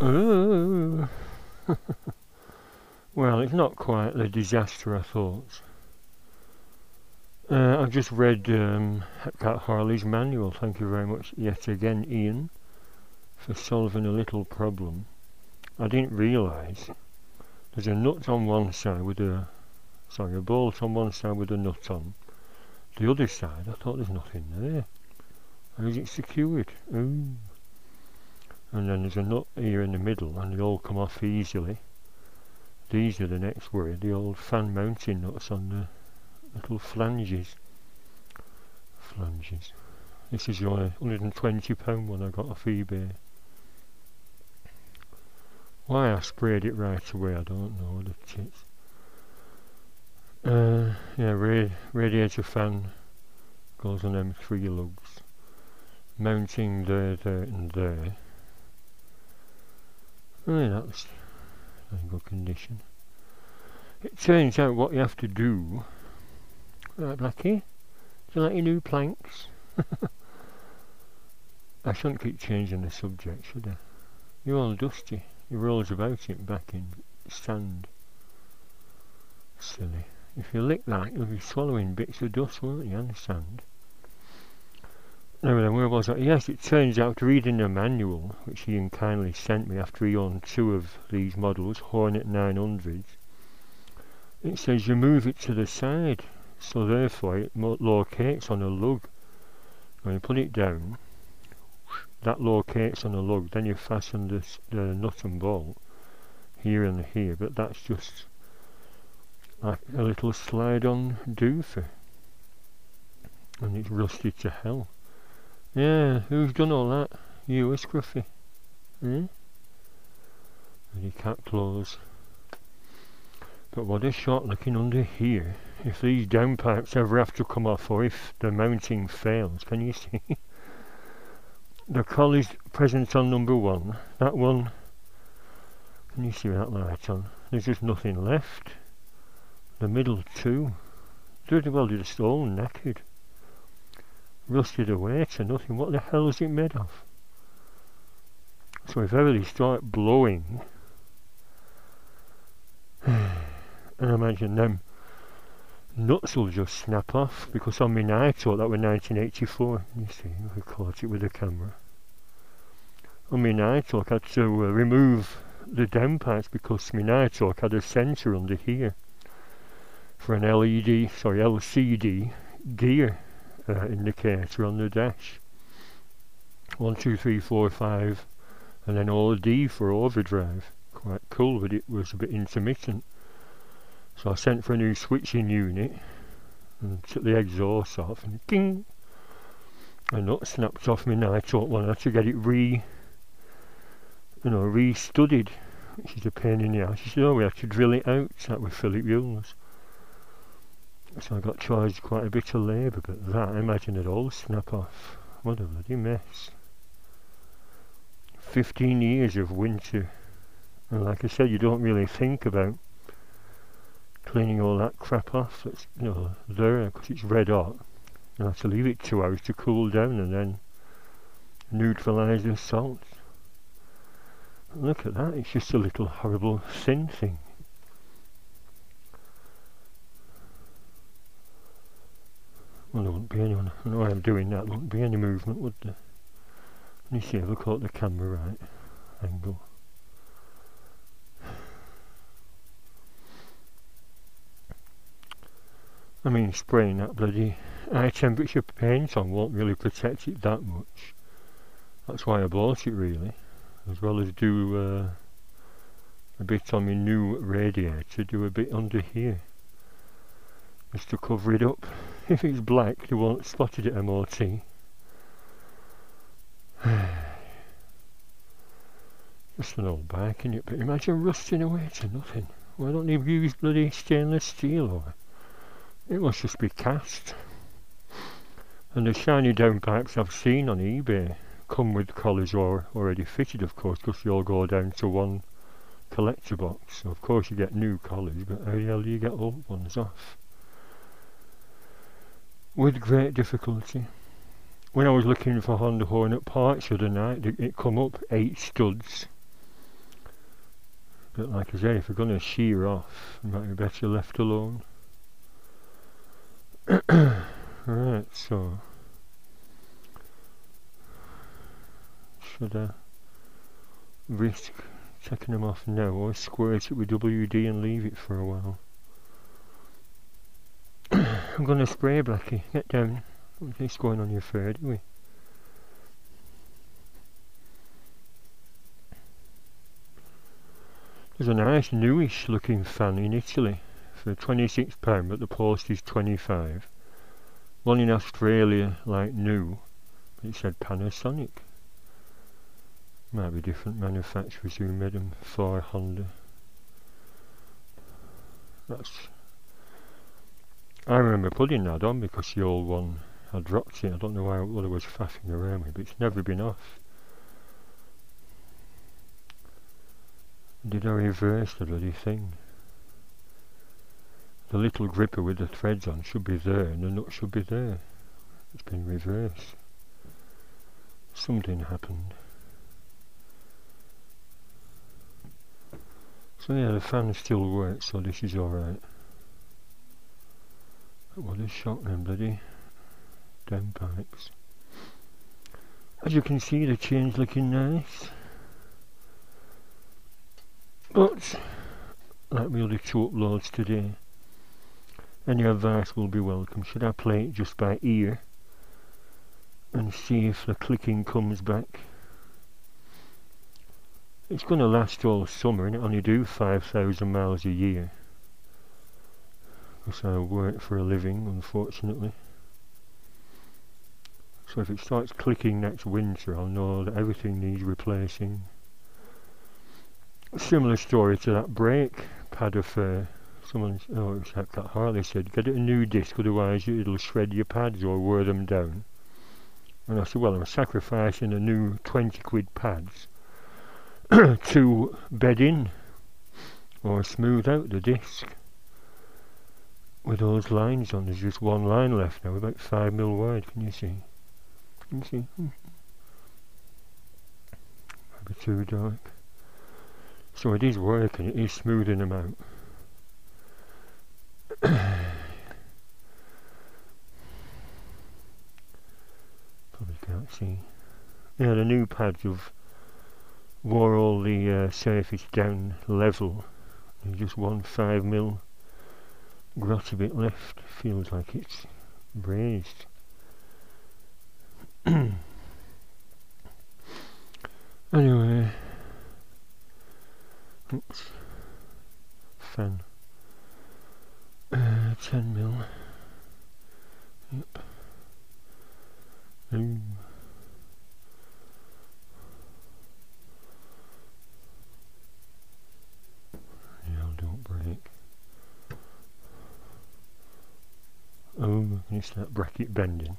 Uh, well, it's not quite the disaster I thought. I've just read Cat Harley's manual. Thank you very much yet again, Ian, for solving a little problem. I didn't realise there's a nut on one side with a bolt on one side with a nut on. The other side, I thought there's nothing there. How is it secured? Ooh. And then there's a nut here in the middle, and they all come off easily. These are the next worry, the old fan mounting nuts on the little flanges. This is your £120 one I got off eBay. Why I sprayed it right away, I don't know. The tits. Yeah, radiator fan goes on them 3 lugs. Mounting there, and there. Oh, yeah, that's in good condition. It turns out what you have to do. Right, Blackie? Do you like your new planks? I shouldn't keep changing the subject, should I? You're all dusty. He rolls about it back in sand. Silly. If you lick that, you'll be swallowing bits of dust, won't you, and sand? Now then, where was I? Yes, it turns out, reading the manual, which Ian kindly sent me after he owned 2 of these models, Hornet 900s, it says you move it to the side, so therefore it locates on a lug. When you put it down, that locates on a lug, then you fasten the nut and bolt here and here, but that's just like a little slide-on doofer, and it's rusted to hell. Yeah, who's done all that? You, Scruffy? Eh? Bloody cat claws. But what a shot looking under here. If these downpipes ever have to come off, or if the mounting fails, can you see? The collies present on number 1. That one, can you see that light on? There's just nothing left. The middle 2, they're just all knackered. Rusted away to nothing. What the hell is it made of? So if ever they start blowing, and I imagine them nuts will just snap off, because on my Nighthawk, that was 1984, you see, I caught it with the camera. On my Nighthawk I had to remove the downpipes because my Nighthawk had a sensor under here for an LCD gear indicator on the dash. 1, 2, 3, 4, 5, and then all D for overdrive. Quite cool, but it was a bit intermittent. So I sent for a new switching unit and took the exhaust off, and ding! A nut snapped off my Nighthawk one. I had to get it re-studied, which is a pain in the ass. She said, oh, we had to drill it out. That was Philip Yules. So I got charged quite a bit of labour, but that, I imagine it all snap off. What a bloody mess. 15 years of winter, and like I said, you don't really think about cleaning all that crap off that's there, because it's red hot. You have to leave it 2 hours to cool down and then neutralise the salt. Look at that, it's just a little horrible thin thing. Well, there wouldn't be anyone. I know I'm doing that, there wouldn't be any movement, would there? Let me see if I caught the camera right angle. I mean, spraying that bloody high temperature paint on won't really protect it that much. That's why I bought it, really. As well as do a bit on my new radiator, do a bit under here, just to cover it up. If it's black, they won't spot it at MOT. Just an old bike, innit? But imagine rusting away to nothing. Why don't they use bloody stainless steel, or it must just be cast. And the shiny downpipes I've seen on eBay come with collars already fitted, of course, because they all go down to one collector box. So of course you get new collars, but how the hell do you get old ones off? With great difficulty. When I was looking for Honda Hornet parts the other night, it come up 8 studs, But like I say, if we're going to shear off, it might be better left alone. Right, so should I risk taking them off now, or squirt it with WD and leave it for a while? I'm going to spray, Blackie. Get down. What's going on your fur, anyway? There's a nice newish looking fan in Italy for £26, but the post is 25. One in Australia, like new, but it said Panasonic. Might be different manufacturers who made them for Honda. I remember putting that on because the old one had dropped it. I don't know what I was faffing around with, but it's never been off. Did I reverse the bloody thing? The little gripper with the threads on should be there and the nut should be there. It's been reversed. Something happened. So yeah, the fan still works, so this is alright. What a shock then, bloody downpipes. As you can see, the chain's looking nice. But, like the other two uploads today, any advice will be welcome. Should I play it just by ear and see if the clicking comes back? It's going to last all summer and it only do 5,000 miles a year. Because I work for a living, unfortunately. So if it starts clicking next winter, I'll know that everything needs replacing. A similar story to that brake pad affair. Someone, oh, it was like that Harley said, get it a new disc, otherwise it'll shred your pads or wear them down. And I said, well, I'm sacrificing a new 20 quid pads to bed in or smooth out the disc. With those lines on, there's just one line left now, about 5mm wide, can you see? Can you see? Might be too dark. So it is working, it is smoothing them out. Probably can't see. Yeah, the new pads have wore all the surface down level. There's just one 5mm grot a bit left. Feels like it's raised. Anyway, oops, fan, 10mm. Yep. Ooh. Yeah, don't break. Oh, can you see that bracket bending?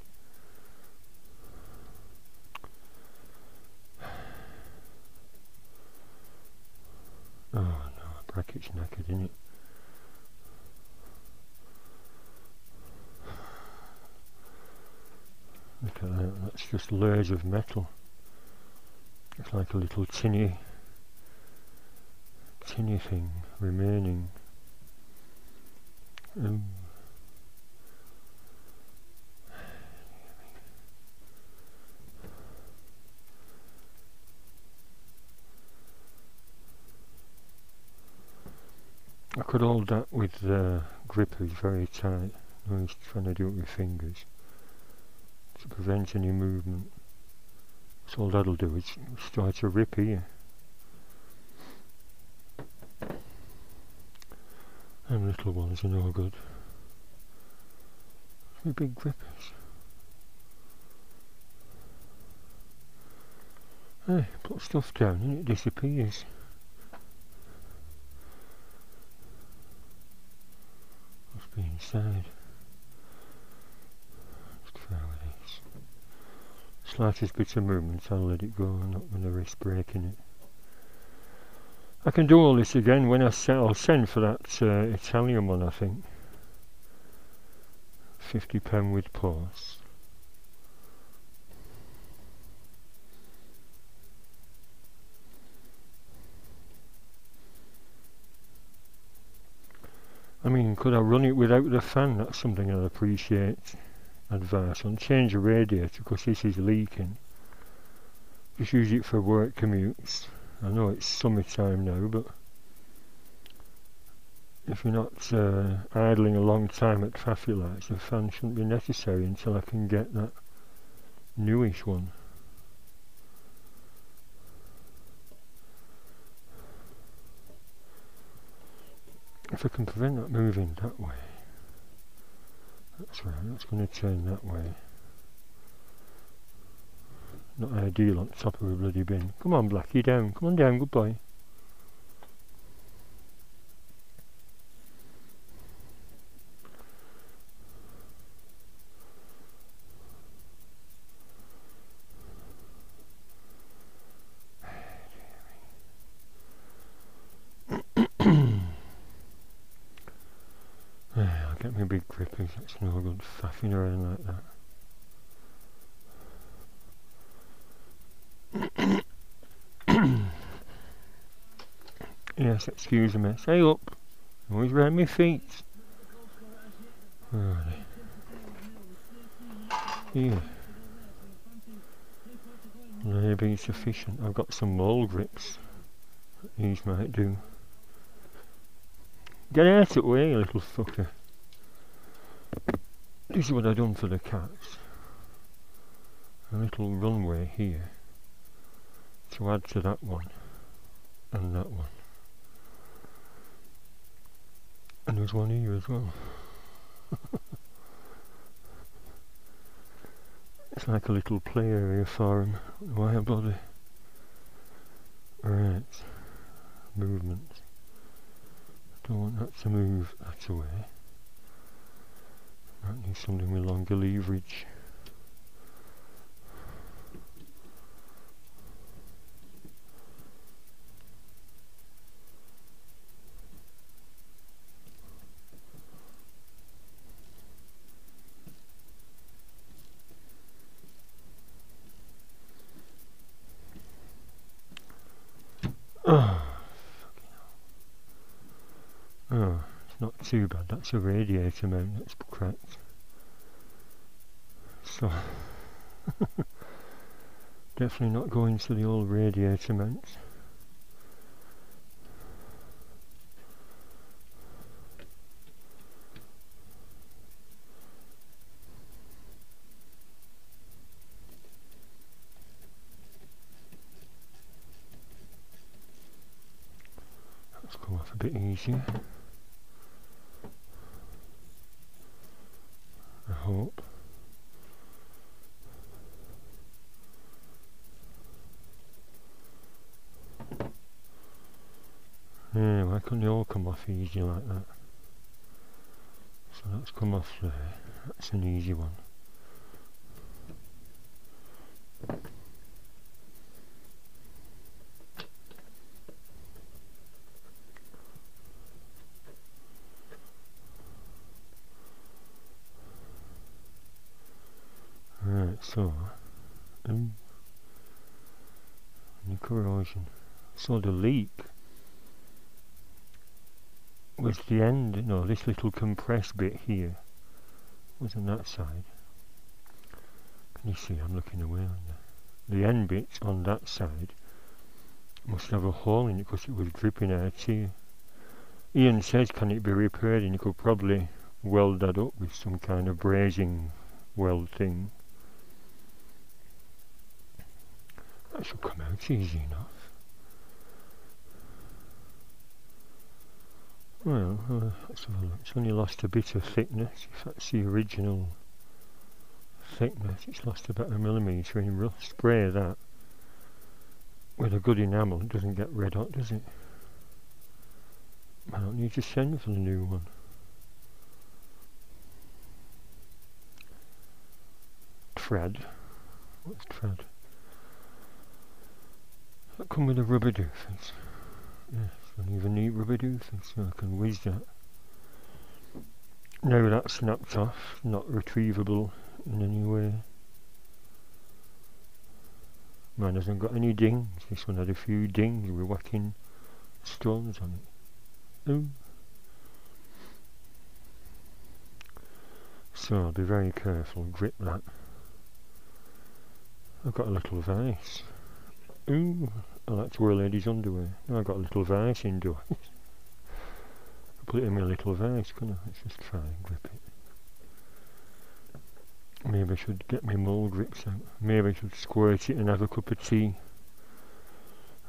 Oh no, bracket's knackered, isn't it? Look at that, that's just layers of metal. It's like a little tinny thing remaining. I could hold that with the grippers very tight. I was trying to do it with fingers to prevent any movement. So all that'll do is start to rip here. Them little ones are no good. They're big grippers. Hey, put stuff down and it disappears. Must be inside. Let's try with this. Slightest bit of movement, I'll let it go. I'm not going to risk breaking it. I can do all this again when I'll send for that Italian one, I think. £50 with pause. I mean, could I run it without the fan? That's something I'd appreciate advice on. Change the radiator because this is leaking. Just use it for work commutes. I know it's summertime now, but if you're not idling a long time at traffic lights, the fan shouldn't be necessary until I can get that newish one. If I can prevent that moving that way. That's right, that's going to turn that way. Not ideal on top of a bloody bin. Come on, Blackie, down. Come on down, good boy. I'll get me big grippers, that's no good faffing around like that. Yes, excuse me. Stay up. Always round my feet. Right. Here. Maybe sufficient. I've got some mole grips. These might do. Get out of the way, little fucker. This is what I've done for the cats. A little runway here to add to that one and that one. And there's one here as well. It's like a little play area for him. Why bother? Right. Movement. Don't want that to move that away. Might need something with longer leverage. Oh, it's not too bad. That's a radiator mount that's cracked. So, definitely not going to the old radiator mount. Let's come off a bit easier. I hope. Yeah, why couldn't they all come off easy like that? So that's come off there. That's an easy one. Right, so the corrosion. So the leak was the end, no, this little compressed bit here was on that side. Can you see? I'm looking away on the end bit on that side must have a hole in it because it was dripping out here. Ian says, can it be repaired? And you could probably weld that up with some kind of brazing weld thing. That should come out easy enough. Well, let's have a look. It's only lost a bit of thickness. If that's the original thickness, it's lost about 1 millimetre in rust. Spray that with a good enamel, it doesn't get red hot, does it? I don't need to send for the new one. Thread. What's thread? That come with a rubber doofus. Yes, I don't even need rubber doofus, so I can whiz that. Now that's snapped off, not retrievable in any way. Mine hasn't got any dings. This one had a few dings with whacking stones on it. Oh. So I'll be very careful, grip that. I've got a little vise. Ooh, I like to wear ladies' underwear. No, I've got a little vise indoors. I'll put it in my little vise, couldn't I? Let's just try and grip it. Maybe I should get my mole grips out. Maybe I should squirt it and have a cup of tea.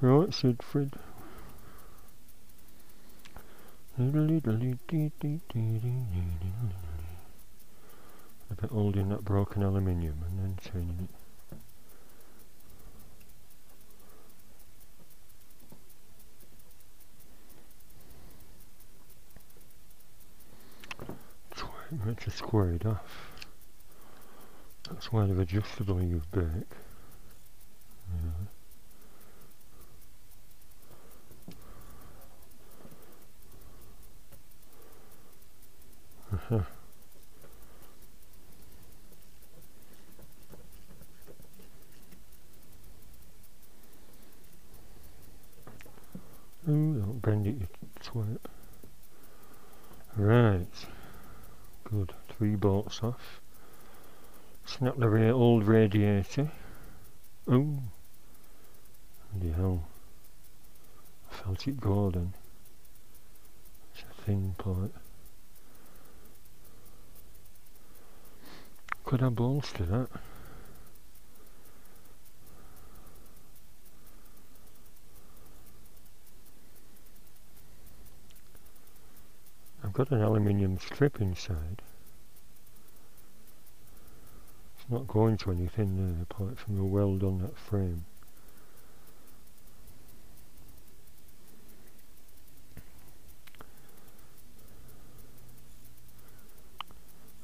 Right, said Fred. A bit holding that broken aluminium and then turning it. Meant to square it off. That's why they're adjustable in your back. Yeah. Ooh, don't bend it, you twat. Right. Good. 3 bolts off. Snap the old radiator. Oh, bloody hell. I felt it go then. It's a thin part. Could I bolster that? I've got an aluminium strip inside. It's not going to anything there apart from the weld on that frame.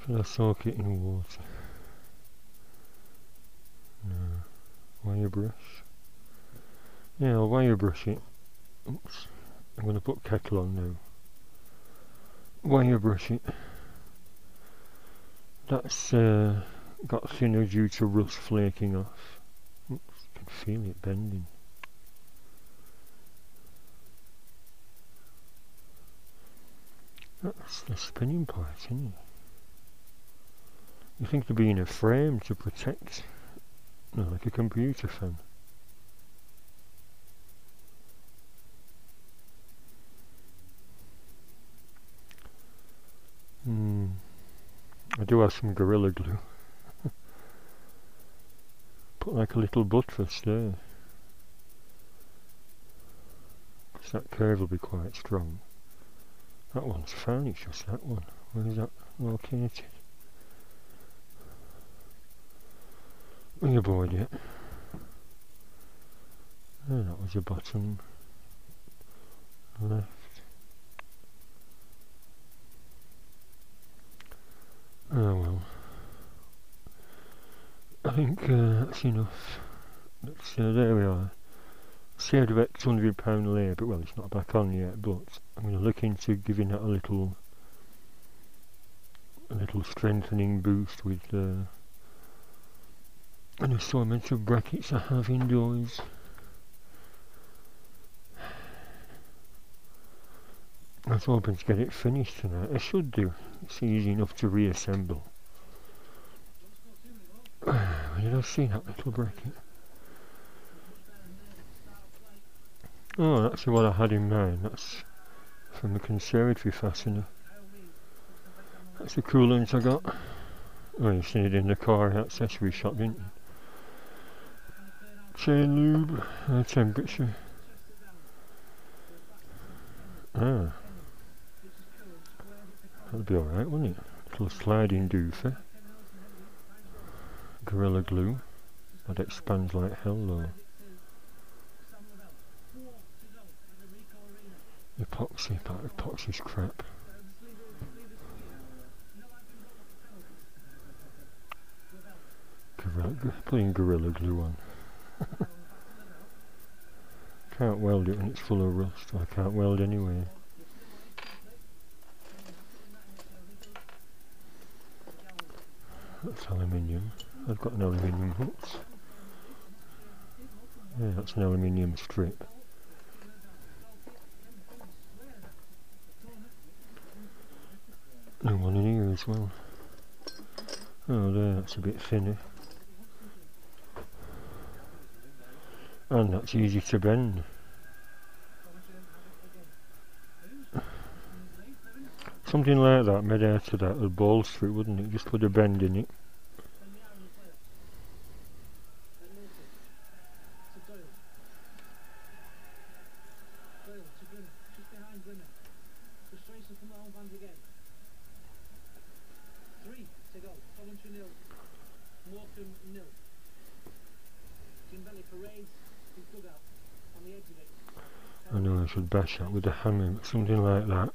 Should I soak it in water? No. Wire brush? Yeah, I'll wire brush it. Oops. I'm going to put kettle on now. Wire brush it. That's got thinner due to rust flaking off. Oops, I can feel it bending. That's the spinning part, isn't it? You think to be in a frame to protect, no, like a computer fan. I do have some Gorilla Glue. Put like a little buttress there. Because that curve will be quite strong. That one's fine, it's just that one. Where is that located? Are you bored yet? Oh, that was the bottom left. Oh well. I think that's enough. There we are. Saved about £200 labour. Well, it's not back on yet, but I'm going to look into giving that a little strengthening boost with an assortment of brackets I have indoors. I was hoping to get it finished tonight. I should do. It's easy enough to reassemble. Where did I see that little bracket? Oh, that's the one I had in mind. That's from the conservatory fastener. That's the coolant I got. Oh, you've seen it in the car accessory shop, didn't you? Chain lube, temperature. Ah. That'll be alright, won't it? Little sliding doofer. Gorilla Glue. That expands like hell though. Epoxy, that epoxy's crap. Putting Gorilla Glue on. Can't weld it when it's full of rust. I can't weld anyway. That's aluminium. I've got an aluminium hook. Yeah, that's an aluminium strip. And one in here as well. Oh, there, that's a bit thinner. And that's easy to bend. Something like that made out of that would bolster it, wouldn't it? Just put a bend in it. I know I should bash that with a hammer, but something like that.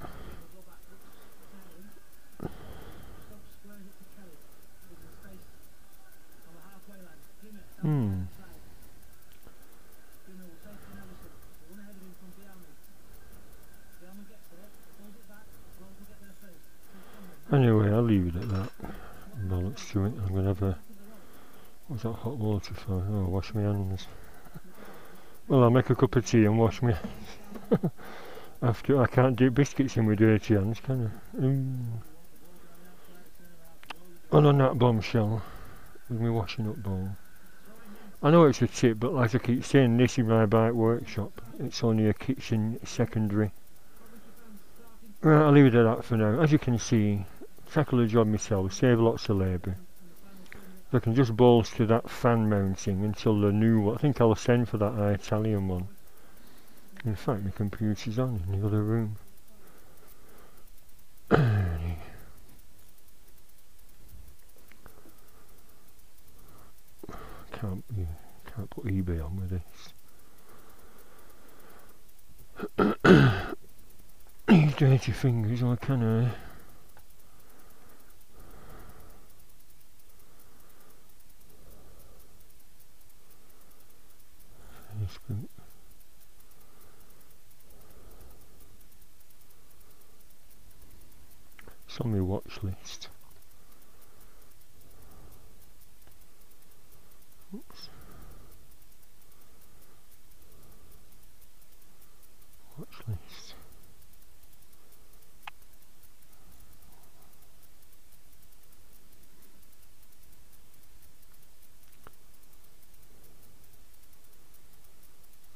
Anyway, I'll leave it at that. Bollocks to it. I'm going to have a... What's that hot water for? Oh, wash my hands. Well, I'll make a cup of tea and wash my hands. After, I can't dip biscuits in with dirty hands, can I? And on that bombshell, with my washing up bowl. I know it's a tip, but like I keep saying, this is my bike workshop. It's only a kitchen secondary. Right, I'll leave it at that for now. As you can see, tackle the job myself, save lots of labour. I can just bolster that fan mounting until the new one. I think I'll send for that Italian one. In fact, my computer's on in the other room. Can't put eBay on with this. These dirty fingers, or can I? Facebook. It's on my watch list. Oops. Watch list.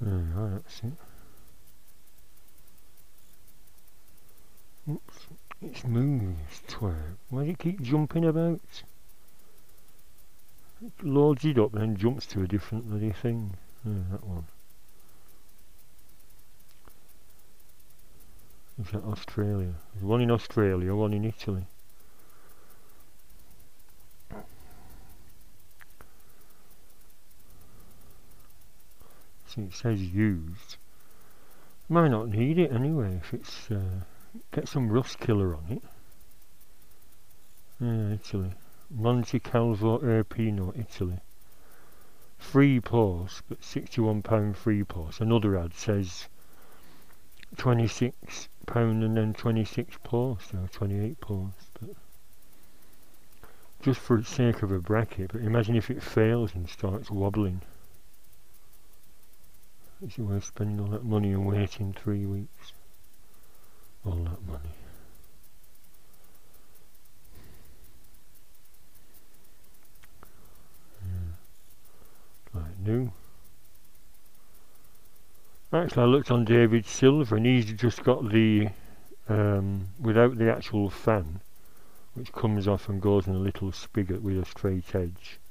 Right, that's it. Oops, it's moving, this twerp. Why does it keep jumping about? It loads it up and then jumps to a different bloody thing. That one. Is that Australia? There's one in Australia, one in Italy. See, it says used. Might not need it anyway if it's get some rust killer on it. Yeah, Italy. Monte Calvo Irpino, Italy. Free post, but £61 free post. Another ad says £26 and then 26 post, or 28 post. But just for the sake of a bracket, but imagine if it fails and starts wobbling. Is it worth spending all that money and waiting 3 weeks? All that money. Like new. Actually, I looked on David Silver and he's just got the without the actual fan, which comes off and goes in a little spigot with a straight edge.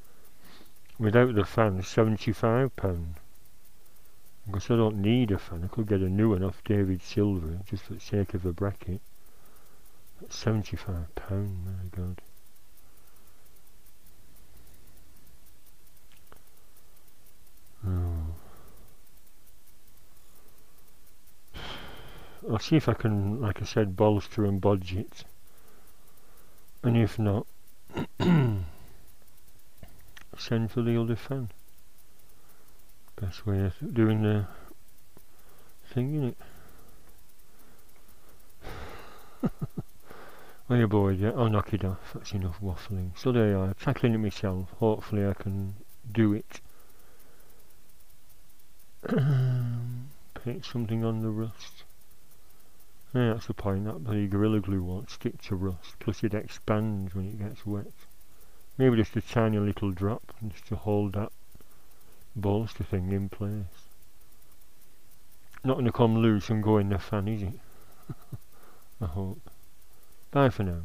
Without the fan, £75. Because I don't need a fan, I could get a new one off David Silver just for the sake of a bracket. That's £75, my god. Oh. I'll see if I can, like I said, bolster and bodge it. And if not, send for the other fan. Best way of doing the thing, innit? Are you bored yet? I'll knock it off, that's enough waffling. So there you are, tackling it myself, hopefully I can do it. Paint something on the rust. Yeah, that's the point, that bloody Gorilla Glue won't stick to rust, plus it expands when it gets wet. Maybe just a tiny little drop, just to hold that bolster thing in place. Not going to come loose and go in the fan, is it? I hope. Bye for now.